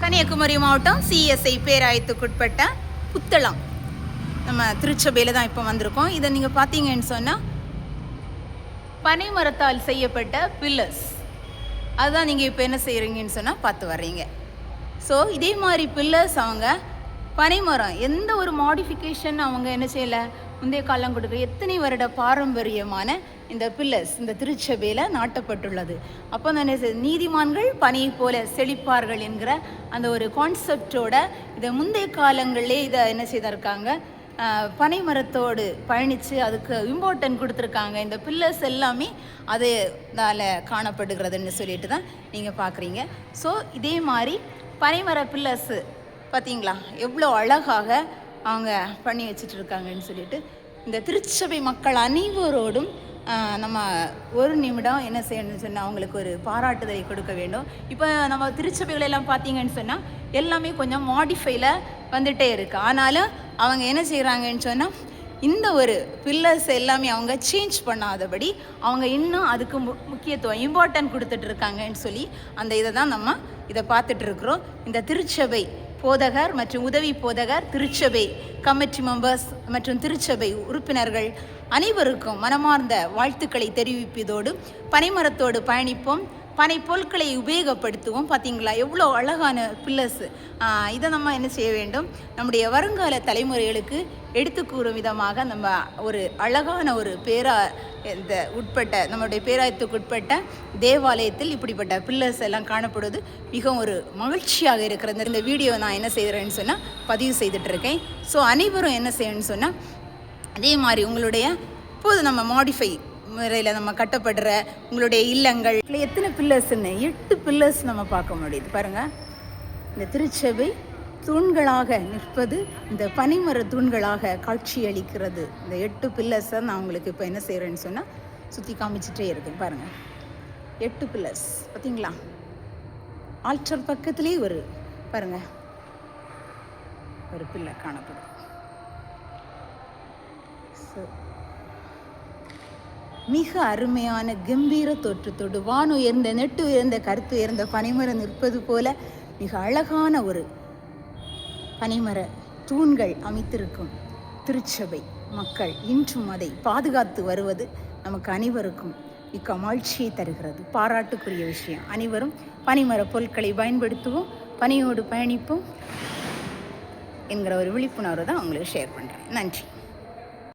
கன்னியாகுமரி மாவட்டம் சிஎஸ்ஐ பேராயத்துக்குட்பட்ட புத்தளம் நம்ம திருச்சபையில் தான் இப்போ வந்திருக்கோம். இதை நீங்கள் பார்த்தீங்கன்னு சொன்னால் பனைமரத்தால் செய்யப்பட்ட பில்லர்ஸ், அதுதான் நீங்கள் இப்போ என்ன செய்கிறீங்கன்னு சொன்னால் பார்த்து வர்றீங்க. ஸோ இதே மாதிரி பில்லர்ஸ் அவங்க பனைமரம் எந்த ஒரு மாடிஃபிகேஷன் அவங்க என்ன செய்யலை, முந்தைய காலம் கொடுக்குற எத்தனை வருட பாரம்பரியமான இந்த பில்லர்ஸ் இந்த திருச்சபையில் நாட்டப்பட்டுள்ளது. அப்போ நான் நீதிமான்கள் பனையை போல செழிப்பார்கள் என்கிற அந்த ஒரு கான்செப்டோட இதை முந்தைய காலங்களிலே இதை என்ன செய்திருக்காங்க, பனை மரத்தோடு பயணித்து அதுக்கு இம்பார்ட்டன்ட் கொடுத்துருக்காங்க. இந்த பில்லர்ஸ் எல்லாமே அதனால காணப்படுகிறதுன்னு சொல்லிட்டு தான் நீங்கள் பார்க்குறீங்க. ஸோ இதே மாதிரி பனைமர பில்லர்ஸு பார்த்தீங்களா எவ்வளோ அழகாக அவங்க பண்ணி வச்சுட்டு இருக்காங்கன்னு சொல்லிட்டு இந்த திருச்சபை மக்கள் அனைவரோடும் நம்ம ஒரு நிமிடம் என்ன செய்யணும்னு சொன்னால் அவங்களுக்கு ஒரு பாராட்டுதலை கொடுக்க வேண்டும். இப்போ நம்ம திருச்சபைகளெல்லாம் பார்த்தீங்கன்னு சொன்னால் எல்லாமே கொஞ்சம் மாடிஃபைல வந்துகிட்டே இருக்குது. ஆனாலும் அவங்க என்ன செய்கிறாங்கன்னு சொன்னால் இந்த ஒரு பில்லர்ஸ் எல்லாமே அவங்க சேஞ்ச் பண்ணாதபடி அவங்க இன்னும் அதுக்கு முக்கியத்துவம் இம்பார்ட்டன்ட் கொடுத்துட்டு இருக்காங்கன்னு சொல்லி அந்த இதை தான் நம்ம இதை பார்த்துட்ருக்குறோம். இந்த திருச்சபை போதகர் மற்றும் உதவி போதகர், திருச்சபை கமிட்டி மெம்பர்ஸ் மற்றும் திருச்சபை உறுப்பினர்கள் அனைவருக்கும் மனமார்ந்த வாழ்த்துக்களை தெரிவிப்பதோடு பனைமரத்தோடு பயணிப்போம், பனை பொருட்களை உபயோகப்படுத்துவோம். பார்த்தீங்களா எவ்வளோ அழகான பில்லர்ஸு. இதை நம்ம என்ன செய்ய வேண்டும், நம்முடைய வருங்கால தலைமுறைகளுக்கு எடுத்து கூறும் விதமாக நம்ம ஒரு அழகான ஒரு இந்த நம்முடைய பேராயத்துக்கு உட்பட்ட தேவாலயத்தில் இப்படிப்பட்ட பில்லர்ஸ் எல்லாம் காணப்படுவது மிகவும் ஒரு மகிழ்ச்சியாக இருக்கிறது. இந்த வீடியோ நான் என்ன செய்கிறேன்னு சொன்னால் பதிவு செய்துட்டு இருக்கேன். ஸோ அனைவரும் என்ன செய்யணும்னு சொன்னால் அதே மாதிரி உங்களுடைய இப்போது நம்ம மாடிஃபை முறையில் நம்ம கட்டப்படுற உங்களுடைய இல்லங்கள் எத்தனை பில்லர்ஸ்ன்னு 8 பில்லர்ஸ் நம்ம பார்க்க முடியுது. பாருங்கள், இந்த திருச்சபை தூண்களாக நிற்பது இந்த பனைமர தூண்களாக காட்சி அளிக்கிறது. இந்த 8 பில்லர்ஸை நான் உங்களுக்கு இப்போ என்ன செய்கிறேன்னு சொன்னால் சுற்றி காமிச்சிட்டே இருக்கேன். பாருங்கள், 8 பில்லர்ஸ் பார்த்தீங்களா. ஆல்டர் பக்கத்துலேயே ஒரு பாருங்கள் ஒரு பில்லர் காணப்படும். ஸோ மிக அருமையான கம்பீர தோற்றத்தோடு வான் உயர்ந்த நெட்டு உயர்ந்த கருத்து உயர்ந்த பனைமரம் நிற்பது போல மிக அழகான ஒரு பனைமர தூண்கள் அமைத்திருக்கும் திருச்சபை மக்கள் இன்றும் அதை பாதுகாத்து வருவது நமக்கு அனைவருக்கும் மிக்க மகிழ்ச்சியை தருகிறது. பாராட்டுக்குரிய விஷயம். அனைவரும் பனைமர பொருட்களை பயன்படுத்துவோம், பனையோடு பயணிப்போம் என்கிற ஒரு விழிப்புணர்வு தான் உங்களுக்கு ஷேர் பண்ணுறேன். நன்றி.